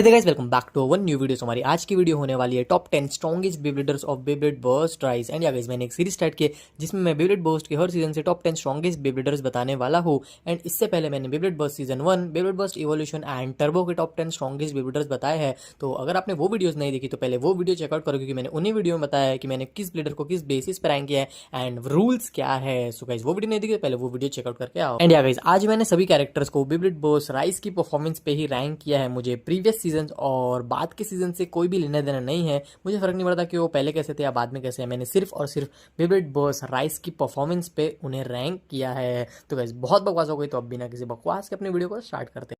Hey guys, welcome back to one new video. हमारी आज की वीडियो होने वाली है top 10 strongest beybladers of Beyblade Burst Rise. And yeah guys, मैंने एक सीरीज स्टार्ट की जिसमें मैं बेब्लेड बर्स्ट के हर सीजन से टॉप 10 स्ट्रॉन्गेस्ट बेब्लेडर्स बताने वाला हूं। एंड इससे पहले मैंने Beyblade burst season 1, Beyblade burst evolution and turbo के टॉप 10 स्ट्रॉन्गेस्ट बेब्लेडर्स बताए हैं। तो अगर आपने वो वीडियोस नहीं देखी तो पहले वो वीडियो चेकआउट करो, क्योंकि मैंने उन्हीं वीडियो में बताया है कि मैंने किस ब्लेडर को किस बेसिस पर रैंक किया है एंड रूल्स क्या है। सो गाइस, वो वीडियो नहीं देखी तो पहले वो वीडियो चेकआउट करके आओ। एंड या गाइस, आज मैंने सभी कैरेक्टर्स को बेब्लेड बर्स्ट राइज की परफॉर्मेंस पे ही रैंक किया है। मुझे प्रीवियस सीजन और बाद के सीजन से कोई भी लेना देना नहीं है। मुझे फर्क नहीं पड़ता कि वो पहले कैसे थे या बाद में कैसे है। मैंने सिर्फ और सिर्फ बेब्लेड बर्स्ट राइज की परफॉर्मेंस पे उन्हें रैंक किया है। तो गाइस, बहुत बकवास हो गई, तो अब बिना किसी बकवास के अपने वीडियो को स्टार्ट करते हैं।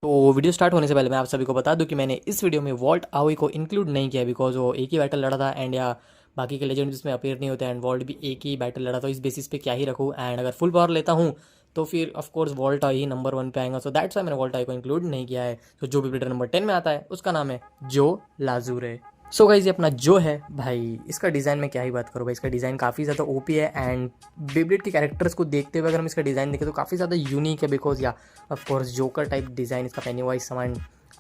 तो वीडियो स्टार्ट होने से पहले मैं आप सभी को बता दूं कि मैंने इस वीडियो में वॉल्ट आओई को इंक्लूड नहीं किया, बिकॉज वो एक ही बैटल लड़ा था एंड या बाकी के लेजेंड्स इसमें अपीयर नहीं होते एंड वॉल्ट भी एक ही बैटल लड़ा, तो इस बेसिस पे क्या ही रखूँ। एंड अगर फुल पावर लेता हूँ तो फिर ऑफ कोर्स वॉल्ट आई ही नंबर 1 पे आएगा। सो दैट्स वाई मैंने वॉल्ट आई को इंक्लूड नहीं किया है। तो जो भी बेब्लेडर नंबर 10 में आता है उसका नाम है जो लाजुरे। सो गाइस, ये अपना जो है भाई, इसका डिज़ाइन में क्या ही बात करूँ भाई। इसका डिज़ाइन काफ़ी ज़्यादा ओपी है एंड बेब्लेड के कैरेक्टर्स को देखते हुए अगर हम इसका डिज़ाइन देखें तो काफ़ी ज़्यादा यूनिक है, बिकॉज या of course joker type design इसका, पेनीवाइज समान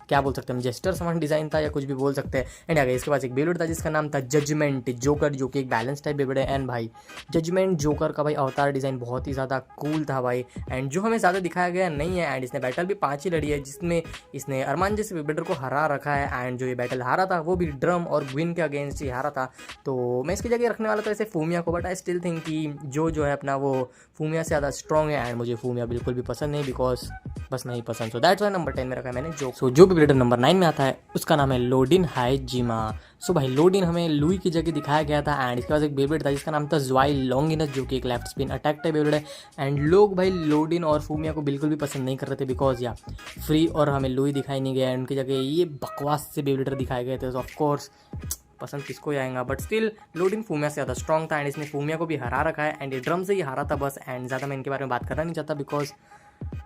क्या बोल सकते हैं हम, जेस्टर समान डिज़ाइन था या कुछ भी बोल सकते हैं। एंड आगे इसके पास एक बेब्लेड था जिसका नाम था जजमेंट जोकर, जो कि एक बैलेंस टाइप बेब्लेड है। एंड भाई, जजमेंट जोकर का भाई अवतार डिज़ाइन बहुत ही ज़्यादा कूल था भाई, एंड जो हमें ज़्यादा दिखाया गया नहीं है। एंड इसने बैटल भी 5 ही लड़ी है, जिसमें इसने अरमान जैसे बेब्लेडर को हरा रखा है। एंड जो ये बैटल हारा था वो भी ड्रम और ग्विन के अगेंस्ट ही हारा था। तो मैं इसकी जगह रखने वाला था ऐसे फूमिया को, बट आई स्टिल थिंक कि जो है अपना वो फूमिया से ज़्यादा स्ट्रॉन्ग है। एंड मुझे फूमिया बिल्कुल भी पसंद नहीं, बिकॉज बस नहीं पसंद। सो दैट्स वाई नंबर 10 में रखा है मैंने जो। सो जो बेब्लेडर नंबर 9 में आता है उसका नाम है लोडिन हाइजिमा। सो भाई, लोडिन हमें लुई की जगह दिखाया गया था। एंड इसके पास एक बेब्लेड था जिसका नाम था ज़्वाई लॉन्गिनस, जो कि एक left spin attack type Beyblade है। एंड लोग भाई लोडिन और फूमिया को बिल्कुल भी पसंद नहीं कर रहे थे, बिकॉज या फ्री और हमें लुई दिखाई नहीं गया, उनकी जगह ये बकवास से बेब्लेडर दिखाए गए थे। ऑफ कोर्स पसंद किसको ही आएगा, बट स्टिल लोडिन फूमिया से ज़्यादा स्ट्रॉन्ग था एंड इसने फूमिया को भी हरा रखा है। एंड ये ड्रम से ही हारा था बस, एंड ज़्यादा मैं इनके बारे में बात करना नहीं चाहता, बिकॉज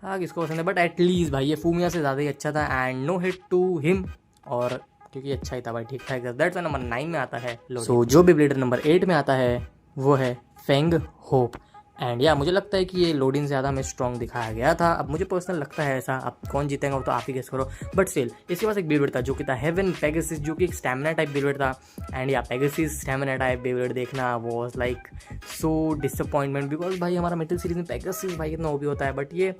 हाँ किसको पसंद है, बट एटलीस्ट भाई ये फूमिया से ज़्यादा ही अच्छा था। And no hit to him, और क्योंकि अच्छा ही था भाई, ठीक ठाक था। दैट्स नंबर 9 में आता है। सो जो बेब्लेडर नंबर 8 में आता है वो है फेंग होप। एंड या मुझे लगता है कि ये लोडिन से ज़्यादा हमें स्ट्रॉन्ग दिखाया गया था। अब मुझे पर्सनल लगता है ऐसा, अब कौन जीतेगा वो तो आप ही गेस करो। बट स्टिल इसके पास एक बेब्लेड था जो कि था हेवन पेगासिस, जो कि एक स्टैमिना टाइप बेब्लेड था। एंड या पेगासिस स्टैमिना टाइप बेब्लेड देखना was like so disappointment, because भाई हमारा मेटल सीरीज में पेगासिस भाई कितना ओपी होता है, बट ये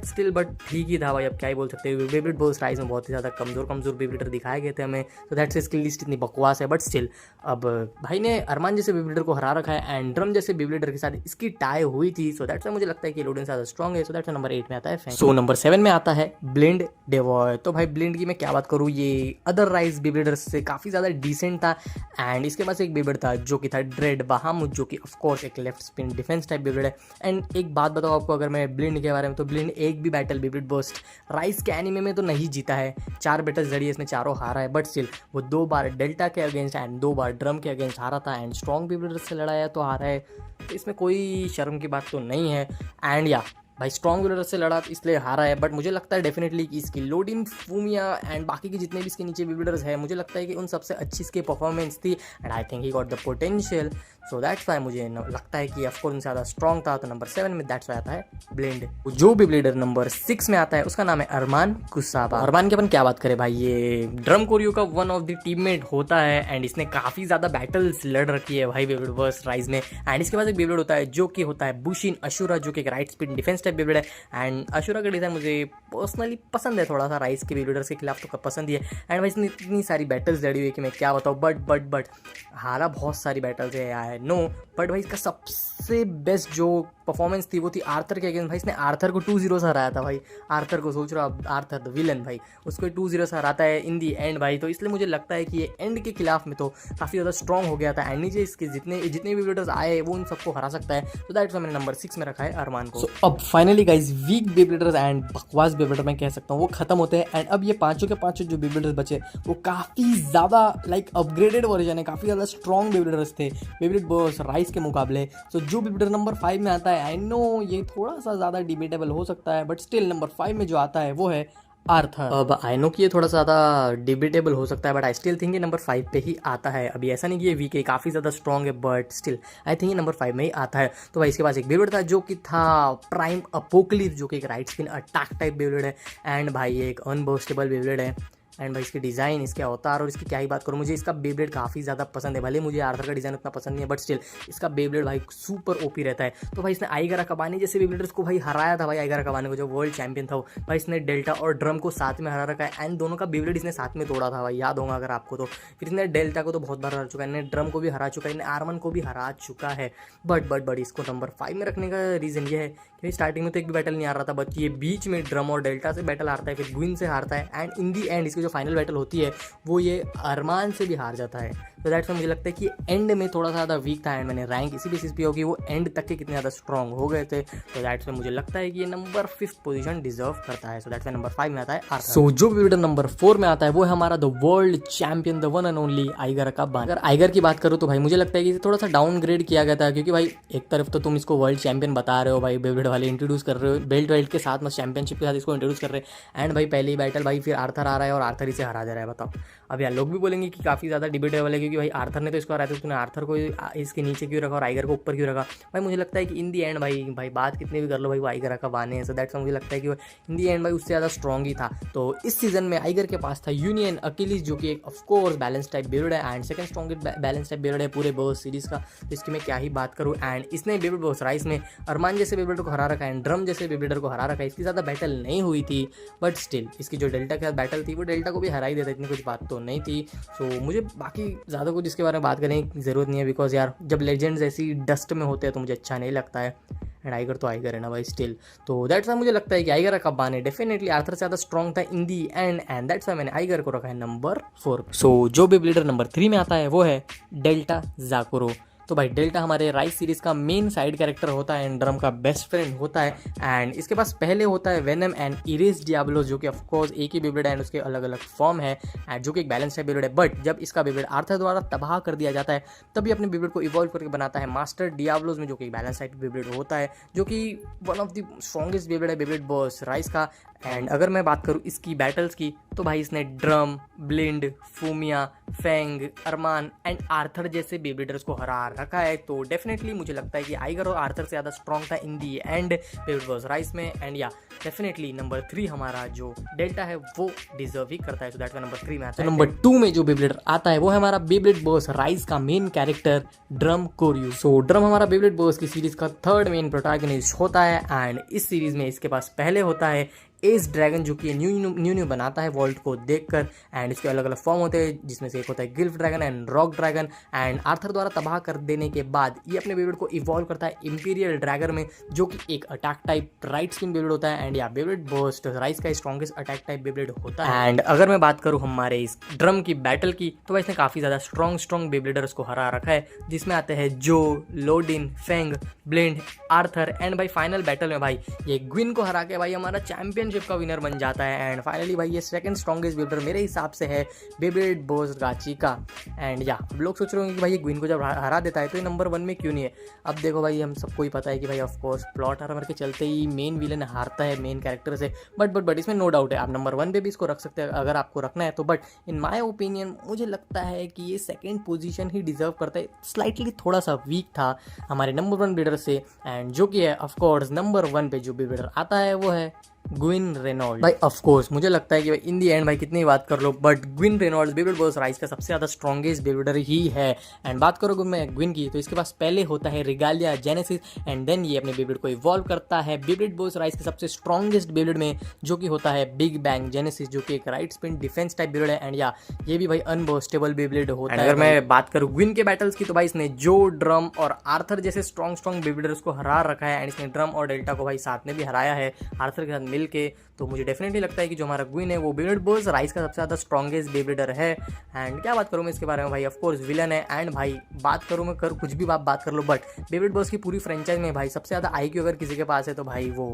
स्टिल बट ठीक ही था भाई। अब क्या ही बोल सकते हैं, बेब्लेड बर्स्ट राइज में बहुत ही ज़्यादा कमज़ोर बेब्लेडर दिखाए गए थे हमें। तो दैट्स इसकी लिस्ट इतनी बकवास है, बट स्टिल अब भाई ने अरमान जैसे बेब्लेडर को हरा रखा है एंड ड्रम जैसे बेब्लेडर के साथ इसकी टाई हुई थी। सो दैट्स मुझे लगता है कि लोडिन ज़्यादा स्ट्रॉन्ग है। सो दैट्स नंबर 8 में आता है। सो नंबर 7 में आता है ब्लिंड डेवॉय। तो भाई ब्लिंड की मैं क्या बात करूँ, ये अदर राइज बेब्लेडर से काफ़ी ज़्यादा डिसेंट था। एंड इसके पास एक बेब्लेड था जो कि था ड्रेड बहामुद, जो कि ऑफकोर्स एक left spin defence type Beyblade है। एंड एक बात बताओ आपको अगर मैं ब्लिंड के बारे में, तो ब्लिंड एक भी बैटल बेब्लेड बर्स्ट राइज के एनिमे में तो नहीं जीता है। 4 बैटल्स लड़ी है, इसमें चारों हारा है, बट स्टिल वो 2 बार डेल्टा के अगेंस्ट एंड 2 बार ड्रम के अगेंस्ट हारा था। एंड स्ट्रॉन्ग बेब्लेडर से लड़ा है तो हारा है, तो इसमें कोई शर्म की बात तो नहीं है। एंड या भाई स्ट्रॉन्ग बेब्लेडर से लड़ा इसलिए हारा है, बट मुझे लगता है डेफिनेटली कि इसकी लोडिन फूमिया एंड बाकी के जितने भी इसके नीचे बेब्लेडर्स है, मुझे लगता है कि उन सबसे अच्छी इसकी परफॉर्मेंस थी। And I think he got the potential. So that's Y मुझे लगता है कि ऑफकोर्स ज़्यादा स्ट्रॉन्ग था। तो नंबर 7 में दैट्स वाई आता है ब्लेंड। जो बेब्लेडर नंबर 6 में आता है उसका नाम है अरमान कुसाबा। अरमान की अपन क्या बात करें भाई, ये ड्रम कोरियो का वन ऑफ द टीममेट होता है एंड इसने काफ़ी ज़्यादा बैटल्स लड़ रखी है भाई बेब्लेड बर्स्ट राइज में। एंड इसके पास एक बेब्लेड होता है जो कि होता है बुशिन अशुरा, जो कि एक right spin defence type Beyblade है। एंड अशुरा का डिज़ाइन मुझे पर्सनली पसंद है, थोड़ा सा राइज के बेब्लेडर्स के खिलाफ तो पसंद ही है। एंड भाई इसने इतनी सारी बैटल्स लड़ी हुई है कि मैं क्या बताऊँ, बट हारा बहुत सारी बैटल्स है आई नो, बट भाई इसका सबसे बेस्ट जो परफॉर्मेंस थी वो थी आर्थर के अगेंस्ट। भाई इसने आर्थर को 2-0 से हराया था भाई। आर्थर को सोच रहा, आर्थर द विलन भाई, उसको 2-0 से हराता है इन दी एंड भाई। तो इसलिए मुझे लगता है कि ये एंड के खिलाफ में तो काफ़ी ज़्यादा स्ट्रॉन्ग हो गया था एंड नीचे इसके जितने भी बेब्लेडर्स आए वो उन सबको हरा सकता है। तो दैट्स मैंने नंबर 6 में रखा है अरमान को। अब फाइनली गाइज वीक बेब्लेडर्स एंड बकवास बेब्लेडर मैं कह सकता हूँ वो खत्म होते हैं। एंड अब ये पांचों के पांचों जो बेब्लेडर्स बचे वो काफ़ी ज़्यादा लाइक अपग्रेडेड वर्जन है, काफ़ी ज़्यादा स्ट्रॉन्ग बेब्लेडर्स थे बेब्लेड बर्स्ट राइज के मुकाबले। सो जो बेब्लेडर नंबर 5 में आता है, आई नो ये थोड़ा सा ज़्यादा डिबेटेबल हो सकता है, बट स्टिल नंबर 5 में जो आता है वो है आर्थर। अब आई नो कि ये थोड़ा सा ज़्यादा डिबेटेबल हो सकता है, बट आई स्टिल थिंक ये नंबर 5 पे ही आता है। अभी ऐसा नहीं कि ये वीक है, काफ़ी ज़्यादा स्ट्रॉन्ग है, बट स्टिल आई थिंक ये नंबर 5 में ही आता है। तो भाई इसके पास एक बेब्लेड था जो कि था प्राइम अपोक्लिप्स, जो कि एक right spin attack type Beyblade है, एंड भाई ये एक अनबर्स्टेबल बेब्लेड है। एंड भाई इसकी डिज़ाइन, इसके अवतार और इसकी क्या ही बात करूँ, मुझे इसका बेब्लेड काफ़ी ज़्यादा पसंद है। भले मुझे आर्थर का डिज़ाइन उतना पसंद नहीं है, बट स्टिल इसका बेब्लेड भाई सुपर ओपी रहता है। तो भाई इसने आइगरा कबानी जैसे बेब्लेडर्स को भाई हराया था, भाई आइगरा कबानी को जो वर्ल्ड चैंपियन था वो। भाई इसने डेल्टा और ड्रम को साथ में हरा रखा है, एंड दोनों का बेब्लेड इसने साथ में तोड़ा था भाई, याद होगा अगर आपको। तो फिर इसने डेल्टा को तो बहुत बार हरा चुका है, इसने ड्रम को भी हरा चुका है, इसने आर्मन को भी हरा चुका है। बट इसको नंबर 5 में रखने का रीज़न ये है कि स्टार्टिंग में तो एक भी बैटल नहीं आ रहा था, बट ये बीच में ड्रम और डेल्टा से बैटल हारता है, फिर ग्विन से हारता है, एंड इन दी एंड इसकी जो फाइनल बैटल होती है वो ये अरमान से भी हार जाता है। तो दैट्स मुझे लगता है कि एंड में थोड़ा सा ज़्यादा वीक था, एंड मैंने रैंक इसी बेसिस पे होगी वो एंड तक के कितने ज़्यादा स्ट्रॉन्ग हो गए थे। तो दैट्स मुझे लगता है कि ये नंबर 5th पोजीशन डिजर्व करता है। सो दैट्स नंबर 5 में आता है आर्थर। सो जो वीडियो नंबर 4 में आता है वो है हमारा the world champion, the one and only Aiger Akabane. अगर आइगर की बात करूँ तो भाई मुझे लगता है कि इसे थोड़ा सा डाउनग्रेड किया गया था, क्योंकि भाई एक तरफ तो तुम इसको वर्ल्ड चैंपियन बता रहे हो, भाई बेब्लेड वाले इंट्रोड्यूस कर रहे हो, बेल्ट के साथ, चैंपियनशिप के साथ इसको इंट्रोड्यूस कर रहे हैं, एंड भाई पहली बैटल भाई फिर आर्थर आ रहा है और आर्थर इसे हरा दे रहा है। बताओ, अब यार लोग भी बोलेंगे कि काफ़ी ज़्यादा डिबेटेबल है, क्योंकि भाई आर्थर ने तो इसको हराया था, तूने आर्थर को इसके नीचे क्यों रखा और आइगर को ऊपर क्यों रखा। भाई मुझे लगता है कि इन दी एंड भाई बात कितनी भी कर लो, भाई वो आइगर का बाने हैं। सो दैट्स मुझे लगता है कि इन दी एंड भाई उससे ज़्यादा स्ट्रॉन्ग ही था। तो इस सीजन में आइगर के पास था यूनियन अकिलीस, जो कि एक ऑफकोर्स बैलेंस टाइप बेब्लेड है, and second strongest balance type Beyblade है पूरे बर्स सीरीज का। तो इसकी मैं क्या ही बात करूँ। एंड इसने बेब्लेड बर्स राइस में अरमान जैसे बेब्लेडर को हरा रखा है, एंड ड्रम जैसे बेब्लेडर को हरा रखा है। इसकी ज़्यादा बैटल नहीं हुई थी, बट स्टिल इसकी जो डेल्टा के साथ बैटल थी वो डेल्टा को भी हरा ही देता, इतनी कुछ बात तो नहीं थी। सो मुझे बाकी ज़्यादा कुछ इसके बारे में बात करने की ज़रूरत नहीं है, बिकॉज यार जब लेजेंड्स ऐसी डस्ट में होते हैं तो मुझे अच्छा नहीं लगता है। एंड आइगर तो आइगर है ना भाई स्टिल। तो दैट्स वाई मुझे लगता है कि आइगर का कबानी डेफिनेटली आर्थर से ज़्यादा स्ट्रॉन्ग था इन दी एंड दैट्स वाई मैंने आइगर को रखा है नंबर 4। सो जो बेब्लेडर नंबर 3 में आता है वो है डेल्टा ज़ाकुरो। तो भाई डेल्टा हमारे राइस सीरीज़ का मेन साइड कैरेक्टर होता है, एंड ड्रम का बेस्ट फ्रेंड होता है, एंड इसके पास पहले होता है वेनम एंड इरेज डियाब्लोस, जो कि ऑफकोर्स एक ही बेब्लेड है एंड उसके अलग अलग फॉर्म है, एंड जो कि एक बैलेंस टाइप बेब्लेड है। बट जब इसका बेब्लेड आर्थर द्वारा तबाह कर दिया जाता है, तभी अपने बेब्लेड को इवॉल्व करके बनाता है मास्टर डियाब्लोस में, जो कि एक बैलेंस टाइप बेब्लेड होता है, जो कि one of the strongest Beyblade है बेब्लेड बॉस राइस का। एंड अगर मैं बात करूँ इसकी बैटल्स की, तो भाई इसने Drum, Blind, Fumiya, Fang, Arman and Arthur जैसे बेब्लेडर्स को हरा रखा है। तो डेफिनेटली मुझे लगता है कि आइगर और आर्थर से ज़्यादा स्ट्रॉन्ग था इन दी एंड बेब्लेड बॉस राइस में। एंड या डेफिनेटली नंबर 3 हमारा जो डेल्टा है वो डिजर्व ही करता है। सो दैट नंबर 3 में आता है। नंबर 2 में जो बेब्लेडर आता है वो है हमारा बेब्लेड बॉस राइस का मेन कैरेक्टर ड्रम कोरयू। सो ड्रम हमारा बेब्लेड बॉस की सीरीज का 3rd मेन प्रोटैगनिस्ट होता है, एंड इस सीरीज में इसके पास पहले होता है एस ड्रैगन, जो कि न्यू बनाता है वर्ल्ड को देखकर, एंड इसके अलग अलग फॉर्म होते हैं, जिसमें से एक होता है Gilf dragon and rock dragon. And Arthur द्वारा तबाह कर देने के बाद ये अपने बेब्लेड को इवॉल्व करता है इंपीरियल ड्रैगन में, जो कि एक attack type right spin Beyblade होता है, एंड या बेब्लेड बर्स्ट राइस का स्ट्रॉन्गेस्ट अटैक टाइप बेब्लेड होता है। एंड अगर मैं बात करूँ हमारे इस ड्रम की बैटल की, तो इसने काफ़ी ज़्यादा स्ट्रॉन्ग बेब्लेडर्स को हरा रखा है, जिसमें आते हैं जो, लोडिन, फेंग, ब्लिंड, आर्थर, एंड भाई फाइनल बैटल में भाई ये ग्विन को हरा के भाई हमारा चैंपियनशिप का विनर बन जाता है। एंड फाइनली भाई ये सेकंड स्ट्रॉन्गेस्ट बेब्लेडर मेरे हिसाब से है बेब्लेड बॉस गाची का। एंड या अब लोग सोच रहे होंगे कि भाई ये ग्विन को जब हरा देता है तो ये नंबर 1 में क्यों नहीं है। अब देखो भाई हम सबको ही पता है कि भाई ऑफकोर्स प्लॉट आर्मर के चलते ही मेन विलन हारता है मेन कैरेक्टर से, बट इसमें नो डाउट है आप नंबर 1 पे भी इसको रख सकते हैं अगर आपको रखना है तो। बट इन माय ओपिनियन मुझे लगता है कि ये सेकेंड पोजीशन ही डिजर्व करता है, स्लाइटली थोड़ा सा वीक था हमारे नंबर 1 बेब्लेडर से, एंड जो कि है ऑफकोर्स नंबर 1 पे जो बेब्लेडर आता है वो है ग्विन रेनॉल्ड्स। भाई ऑफ कोर्स मुझे लगता है कि भाई इन दी एंड भाई कितनी बात कर लो, but Gwyn Reynolds Beyblade Burst Rise का सबसे ज़्यादा स्ट्रॉन्गेस्ट बेब्लेडर ही है। एंड बात करोगे मैं ग्विन की, तो इसके पास पहले होता है रिगालिया जेनेसिस, एंड देन ये अपने बेब्लेड को इवॉल्व करता है बेब्लेड बॉस राइस के सबसे स्ट्रॉन्गेस्ट बेब्लेड में, जो कि होता है बिग बैंग जेनेसिस, जो कि एक right spin defence type Beyblade है, एंड या ये भी भाई अनबर्स्टेबल बेब्लेड होता है। अगर मैं बात करूँ ग्विन के बैटल्स की, तो भाई इसने जो, ड्रम और आर्थर जैसे स्ट्रॉन्ग बेब्लेडर्स को हरा रखा है, एंड इसने ड्रम और डेल्टा को भाई साथ में भी हराया है आर्थर के साथ मिल के। तो मुझे डेफिनेटली लगता है कि जो हमारा ग्विन है वो बेब्लेड बॉस राइस का सबसे ज़्यादा स्ट्रॉन्गेस्ट बेब्लेडर है। एंड क्या बात करूँ मैं इसके बारे में, भाई ऑफकोर्स विलन है, एंड भाई बात करूँ मैं कुछ भी बात कर लो, बट बेब्लेड बॉस की पूरी फ्रेंचाइज में भाई सबसे ज़्यादा IQ अगर किसी के पास है तो भाई वो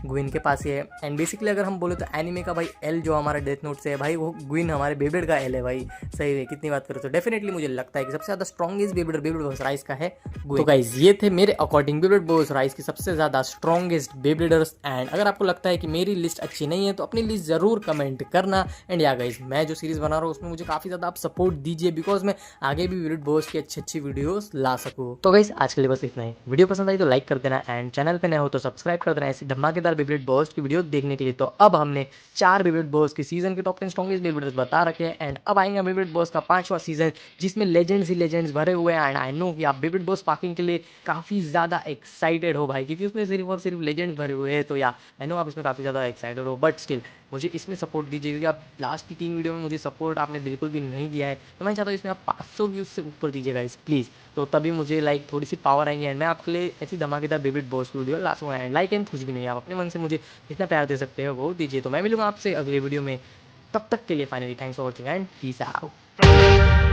ग्विन के पास ही है। एंड बेसिकली अगर हम बोले तो एनिमे का भाई एल जो हमारा डेथ नोट से है भाई, वो ग्विन हमारे बेब्लेड का एल है भाई, सही है कितनी बात करो। तो डेफिनेटली मुझे लगता है कि सबसे ज़्यादा स्ट्रॉन्गेस्ट बेब्लेड बॉस राइस का है ग्विन। तो गाइस ये थे मेरे अकॉर्डिंग बेब्लेड बॉस राइस की सबसे ज़्यादा स्ट्रॉन्गेस्ट बेब्लेडर्स। एंड अगर आपको लगता है कि मेरी लिस्ट अच्छी नहीं है तो अपनी लिस्ट ज़रूर कमेंट करना। एंड या गाइस, मैं जो सीरीज़ बना रहा हूँ उसमें मुझे काफ़ी ज़्यादा आप सपोर्ट दीजिए, बिकॉज मैं आगे भी विविड बॉस की अच्छी अच्छी वीडियोस ला सकूँ। तो गाइस, आज के लिए बस इतना ही। वीडियो पसंद आई तो लाइक कर देना एंड चैनल पे नए हो तो सब्सक्राइब कर देना ऐसी धमाकेदार विविड बॉस की वीडियो देखने के लिए। तो अब हमने 4 विविड बॉस की सीजन के टॉप 10 स्ट्रॉन्गेस्ट वीडियोस बता रखे हैं एंड अब आएंगे विविड बॉस का 5वां सीजन, जिसमें लेजेंड्स ही लेजेंड्स भरे हुए हैं। एंड आई नो कि आप विविड बॉस पार्किंग के लिए काफ़ी ज़्यादा एक्साइटेड हो भाई, क्योंकि उसमें सिर्फ और सिर्फ लेजेंड्स भरे हुए हैं। तो या आई नो आप इसमें काफ़ी ज़्यादा एक्साइटेड हो, बट स्टिल मुझे इसमें सपोर्ट दीजिए, क्योंकि आप लास्ट की 3 वीडियो में मुझे सपोर्ट आपने बिल्कुल भी नहीं दिया है। तो मैं चाहता हूँ इसमें आप 500 व्यूज़ से ऊपर दीजिएगा इस प्लीज़, तो तभी मुझे लाइक थोड़ी सी पावर आएंगी एंड मैं आपके लिए ऐसी धमाकेदार विविड बॉस वीडियो ला सकूँ। एंड लाइक एंड कुछ भी नहीं, आप अपने मन से मुझे जितना प्यार दे सकते हो वो दीजिए। तो मैं मिलूंगा आपसे अगले वीडियो में, तब तक के लिए finally thanks for watching and peace out.